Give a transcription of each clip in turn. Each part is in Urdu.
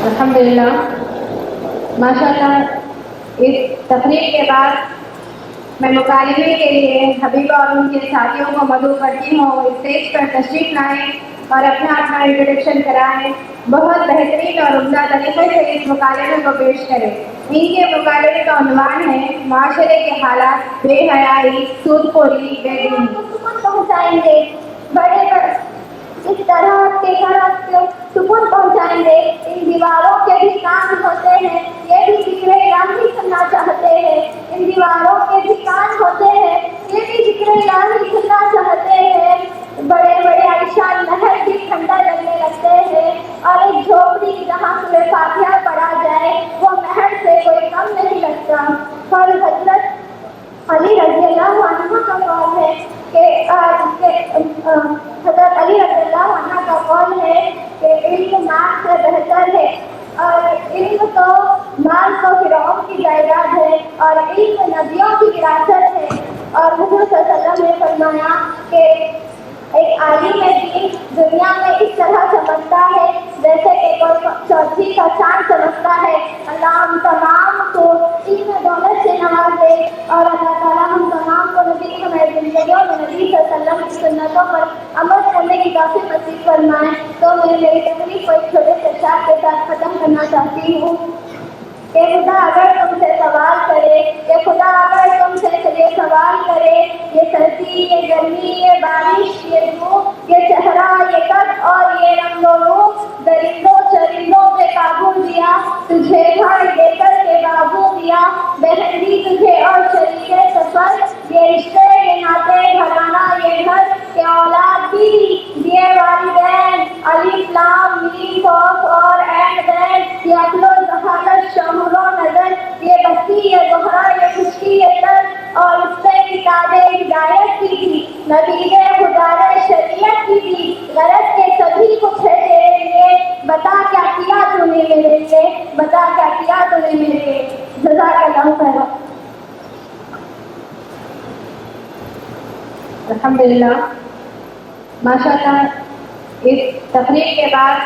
الحمدللہ ماشاءاللہ اس تقریر کے بعد میں مکالمے کے لیے حبیبہ اور ان کے ساتھیوں کو مدعو کرتی ہوں اسٹیج پر تشریف لائیں اور اپنا انٹروڈکشن کرائیں، بہت بہترین اور عمدہ طریقے سے اس مکالمے کو پیش کریں۔ ان کے مکالمے کا عنوان ہے معاشرے کے حالات، بے حیائی، سود خوری، بے دینی۔ سکون پہنچائیں گے بڑے اس طرح کے گھر سکون پہنچائیں گے۔ ان دیواروں کے بھی کان ہوتے ہیں، یہ بھی ذکر الہی سننا چاہتے ہیں۔ ان دیواروں کے بھی کان ہوتے ہیں، یہ بھی ذکر الہی سننا چاہتے ہیں۔ بڑے بڑے عالیشان محل بھی ٹھنڈا لگنے لگتے ہیں، اور ایک جھوپڑی جہاں سورہ فاتحہ پڑھا جائے وہ محل سے کوئی کم نہیں لگتا۔ اور حضرت علی رضی اللہ عنہ کا قول ہے کہ حضرت علی رضی اللہ عنہ کا قول ہے کہ علم مال سے بہتر ہے، اور علم تو مال تو فرعون کی جائیداد ہے، اور علم نبیوں کی وراثت ہے۔ اور حضور صلی اللہ علیہ وسلم نے فرمایا کہ ایک عالم دین دنیا میں اس طرح چمکتا ہے جیسے کہ کوئی چوتھی کا چاند چمکتا ہے۔ اللہ ہم تمام کو علم دولت سے نوازے، اور اللہ تعالیٰ ہم تمام کو نبی ہماری زندگیوں میں نبی صلی اللہ علیہ وسلم کی سنتوں پر عمل کرنے کی توفیق نصیب فرمائے۔ تو میں میری تقریر کو ایک چھوٹے سے اشعار کے ساتھ ختم کرنا چاہتی ہوں کہ خدا اگر تم سے سوال کرے، کہ خدا اگر تم سے یہ سوال کرے، یہ سردی، یہ گرمی، یہ بارش، یہ دھوپ، یہ چہرہ، یہ قد اور یہ رنگ و روپ، درندوں چرندوں پہ قابو دیا، تجھے گھر دے کر کے بابو دیا، بہن دی تجھے اور شریک سفر، یہ رشتے، یہ ناطے، گھرانہ، یہ گھر، کہ اولاد بھی دیے والدین، الف لام میم قاف اور عین غین، یہ عقل و ذہانت، شعور و نظر، یہ بستی، یہ گہرا، یہ خشکی، یہ تر، اور اس سے کتاب ہدایت کی تھی، نبی خدا نے شریعت کی تھی، غرض کے سبھی کچھ ہے تیرے لیے، بتا کیا کیا تو نے میرے لیے، بتا کیا کیا تو نے میرے لیے۔ جزاک اللہ خیر۔ الحمدللہ ماشاءاللہ اس تقریر کے بعد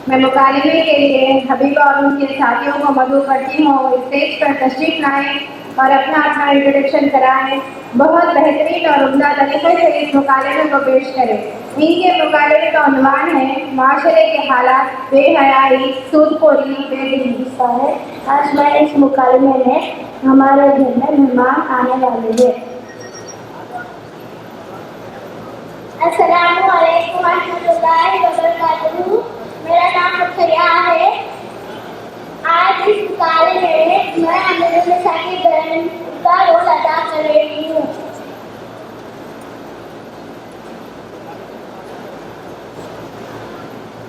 میں مکالمے کے لیے حبیبہ اور ان کے ساتھیوں کو مدعو کرتی ہوں اسٹیج پر تشریف لائیں اور اپنا انٹروڈکشن کرائیں، بہت بہترین اور عمدہ طریقے سے اس مکالمے کو پیش کریں۔ ان کے مکالمے کا عنوان ہے معاشرے کے حالات، بے حیائی، سود خوری، بے دینی۔ آج میں اس مکالمے میں ہمارے گھر میں مہمان آنے والے ہیں۔ السلام علیکم ورحمۃ اللہ وبرکاتہ۔ میرا نام رقیہ ہے۔ آج اس مکالمے میں امیر النساء کی بہن کا رول ادا کر رہی ہوں۔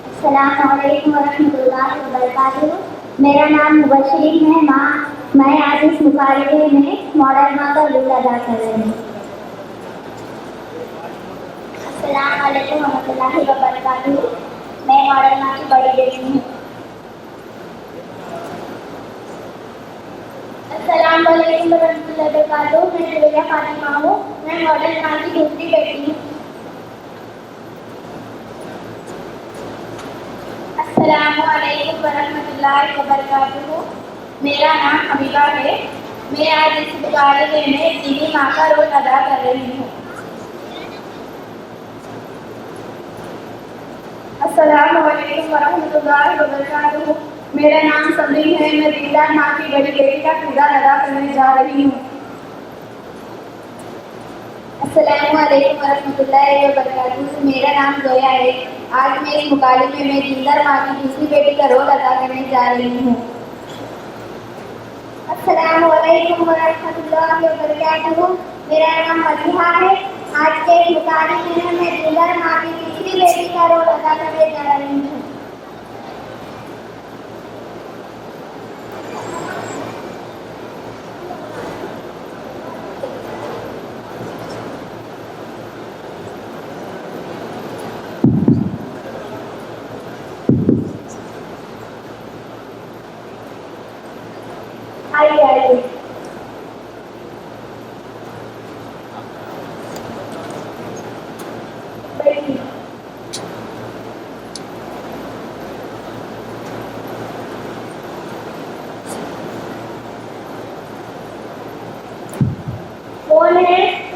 السلام علیکم ورحمۃ اللہ وبرکاتہ۔ میرا نام مبشرین ہے۔ میں آج اس مکالمے میں ماڈل ماں کا رول ادا کر رہی ہوں۔ السلام علیکم ورحمۃ اللہ وبرکاتہ۔ میں ماڈل ماں کی بڑی بیٹی ہوں۔ السلام علیکم ورحمۃ اللہ وبرکاتہ۔ میں جویریہ فاطمہ ہوں۔ میں ماڈل ماں کی دوسری بیٹی ہوں۔ السلام علیکم ورحمۃ اللہ وبرکاتہ۔ میرا نام حبیبہ ہے۔ میں آج اس مکالمے میں دینی ماں کا رول ادا کر رہی ہوں۔ السلام علیکم ورحمۃ اللہ وبرکاتہ۔ میرا نام سمرین ہے۔ میں دیندار ماں کی بڑی بیٹی کا کردار ادا کرنے جا رہی ہوں۔ السلام علیکم ورحمۃ اللہ وبرکاتہ۔ میرا نام زویا ہے۔ آج میں اس مکالمے میں دیندار ماں کی دوسری بیٹی کا رول ادا کرنے جا رہی ہوں۔ السلام علیکم ورحمۃ اللہ وبرکاتہ۔ میرا نام مدیحہ ہے۔ آج کے اس مکالمے میں میں دیندار ماں کی تیسری بیٹی کا رول ادا کرنے جا رہی ہوں۔ آئیے بیٹھی۔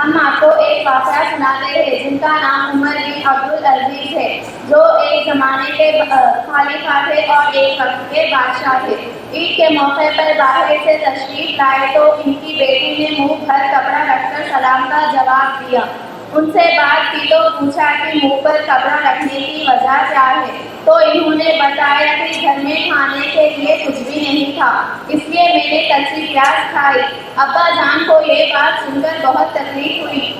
ہم آپ کو ایک واقعہ سناتے ہیں جن کا نام عمر بن عبدالعزیز ہے، جو ایک زمانے کے خلیفہ تھے اور ایک وقت کے بادشاہ تھے۔ عید کے موقع پر باہر سے تشریف لائے تو ان کی بیٹی نے منہ بھر کپڑا رکھ کر سلام کا جواب دیا۔ ان سے بات کی تو پوچھا کہ منہ پر کپڑا رکھنے کی وجہ کیا ہے، تو انہوں نے بتایا کہ گھر میں کھانے کے لیے کچھ بھی نہیں تھا، اس لیے میں نے کچی پیاز کھائی۔ ابا جان کو یہ بات سن کر بہت تکلیف ہوئی۔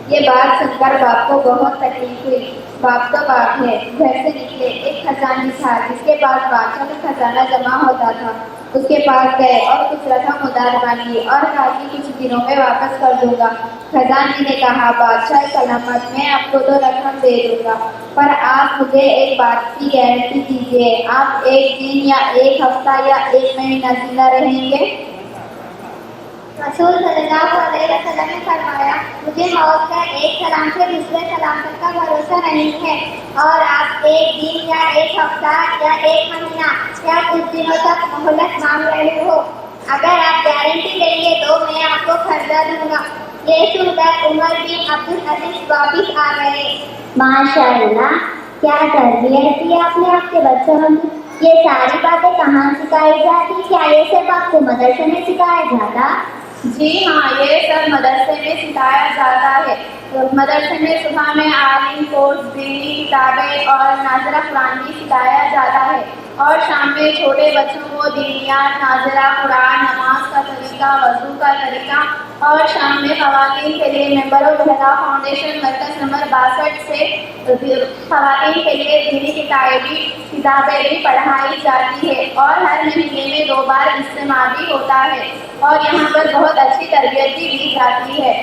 یہ بات سن کر باپ کو بہت تکلیف ہوئی۔ باپ تو باپ ہے، گھر سے نکلے، ایک خزانے تھا جس کے پاس بادشاہ کا خزانہ جمع ہوتا تھا، اس کے پاس گئے اور کچھ رقم ادھار مانگی اور کہا کہ کچھ دنوں میں واپس کر دوں گا۔ خزانے نے کہا، بادشاہ سلامت، میں آپ کو تو رقم دے دوں گا، پر آپ مجھے ایک بات کی گارنٹی دیجیے، آپ ایک دن یا ایک ہفتہ یا ایک مہینہ زندہ رہیں گے؟ رسول صلی اللہ علیہ وسلم نے فرمایا، مجھے موت کا ایک سلام سے دوسرے سلام تک کا بھروسہ نہیں ہے، اور آپ ایک دن یا ایک ہفتہ یا ایک مہینہ یا کچھ دنوں تک مہلت مانگ رہے ہو، اگر آپ گارنٹی دیں گے تو میں آپ کو خرچہ دوں گا۔ یہ سن کر عمر بن عبدالعزیز واپس آ گئے۔ ماشاء اللہ، کیا تربیت دی آپ نے آپ کے بچوں میں؟ یہ ساری باتیں کہاں سکھائی جاتی؟ کیا یہ صرف آپ کو مدرسے میں سکھایا جاتا؟ جی ہاں، یہ سب مدرسے میں سکھایا جاتا ہے۔ مدرسے میں صبح میں عالم کورس، دینی کتابیں اور ناظرہ قرآن بھی سکھایا جاتا ہے، اور شام میں چھوٹے بچوں کو دینیات، ناظرہ قرآن، نماز کا طریقہ، وضو کا طریقہ، اور شام میں خواتین کے لیے ممبر الہدا فاؤنڈیشن مرکز نمبر 62 سے خواتین کے لیے دینی کتابیں بھی پڑھائی جاتی ہے، اور ہر مہینے میں 2 بار اجتماع بھی ہوتا ہے، اور یہاں پر بہت اچھی تربیت بھی دی جاتی ہے۔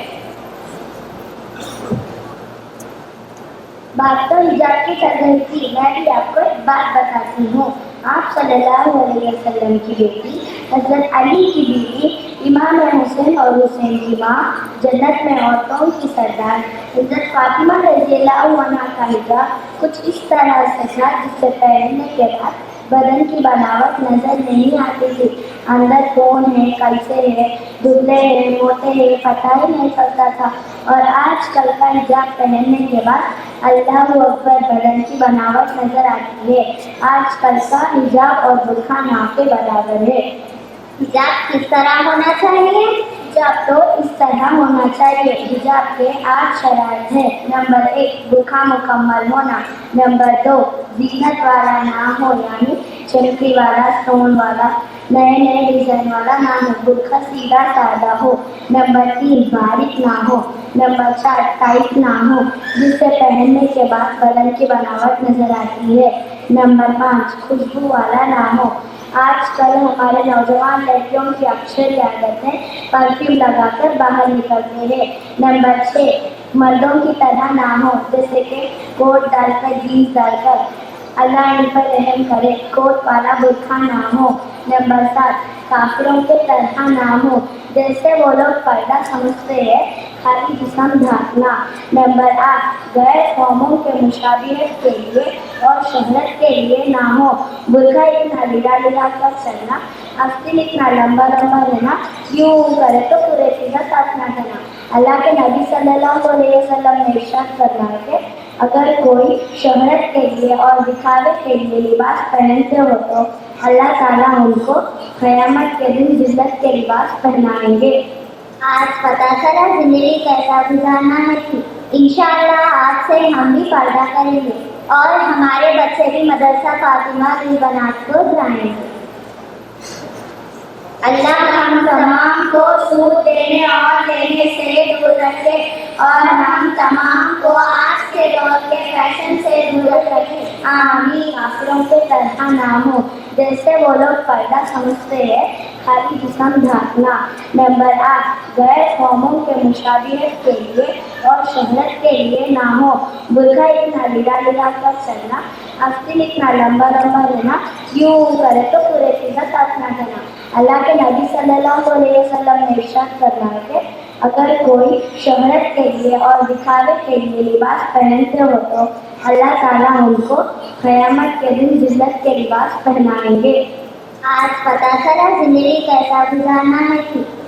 بات تو حجاب کی چل رہی تھی، میں بھی آپ کو ایک بات بتاتی ہوں۔ آپ صلی اللہ علیہ وسلم کی بیٹی حضرت علی کی بیوی امام حسین اور حسین کی ماں، جنت میں عورتوں کی سردار حضرت فاطمہ رضی اللہ عنہا کا حجاب کچھ اس طرح سے تھا جس سے پہننے کے بعد بدن کی بناوٹ نظر نہیں آتی تھی، اندر کون ہے، کیسے ہے، دبلے ہیں، موٹے ہیں، پتہ ہی نہیں چلتا تھا۔ اور آج کل کا حجاب پہننے کے بعد اللہ اکبر، بدن کی بناوٹ نظر آتی ہے۔ آج کل کا حجاب اور برقع نہ کے برابر ہے۔ حجاب کس طرح ہونا چاہیے؟ حجاب تو اس طرح ہونا چاہیے۔ حجاب کے 8 شرائط ہیں۔ نمبر 1، برقع مکمل ہونا۔ نمبر 2، زینت والا نہ ہو، یعنی چمکی والا، اسٹون والا، نئے ڈیزائن والا نہ ہو، برقع سیدھا سادہ ہو۔ نمبر 3، باریک نہ ہو۔ نمبر 4، ٹائٹ نہ ہو جس سے پہننے کے بعد بدن کی بناوٹ نظر آتی ہے۔ نمبر 5، خوشبو والا نہ ہو۔ آج کل ہمارے نوجوان لڑکیوں کی اکثر عادتیں پرفیوم لگا کر باہر نکلتے ہیں۔ نمبر 6، مردوں کی طرح نہ ہو، جیسے کہ کوٹ ڈال کر، جینس ڈال کر۔ اللہ ان پر رحم کرے، کوٹ والا برقع نہ ہو۔ نمبر 7، کافروں کے طرح نہ ہو، جیسے وہ لوگ پردہ سمجھتے ہیں، خالی جسم ڈھانپنا۔ نمبر 8، غیر قوموں کے مشابہت کے لیے اور شہرت کے لیے نہ ہو، برقع اتنا لگا کر چلنا، آستین اتنا لمبا رہنا، یوں کرے تو پورے سیدھا ساتھ نہ دینا۔ اللہ کے نبی صلی اللہ علیہ وسلم نے ارشاد فرمایا کہ اگر کوئی شہرت کے لیے اور دکھاوے کے لیے لباس پہنتے ہو تو اللہ تعالیٰ ان کو قیامت کے دن ذلت کے لباس پہنائیں گے۔ آج پتہ چلا زندگی کیسا گزارنا ہے۔ انشاءاللہ آج سے ہم بھی پردہ کریں گے اور ہمارے بچے بھی مدرسہ فاطمہ بنات کو جائیں گے۔ اللہ ہم تمام کو سود دینے اور لینے سے دور رکھے، اور ہم تمام کو آج کے دور کے فیشن سے دور رکھے۔ آمین۔ کافروں کے طرح نہ ہو، جیسے وہ لوگ پردہ سمجھتے ہیں، خالی جسم ڈھانپنا۔ نمبر 8، غیر قوموں کے مشابہت کے لیے اور شہرت کے لیے نہ ہو، برقع اتنا لگا کر چلنا، آستین اتنا لمبا رہنا، یوں کرے تو پورے سیدھا ساتھ نہ دینا۔ اللہ کے نبی صلی اللہ علیہ وسلم نے ارشاد فرمایا کہ اگر کوئی شہرت کے لیے اور دکھاوے کے لیے لباس پہنتے ہو تو اللہ تعالیٰ ان کو قیامت کے دن ذلت کے لباس پہنائیں گے۔ آج پتہ چلا زندگی کیسا گزارنا ہے۔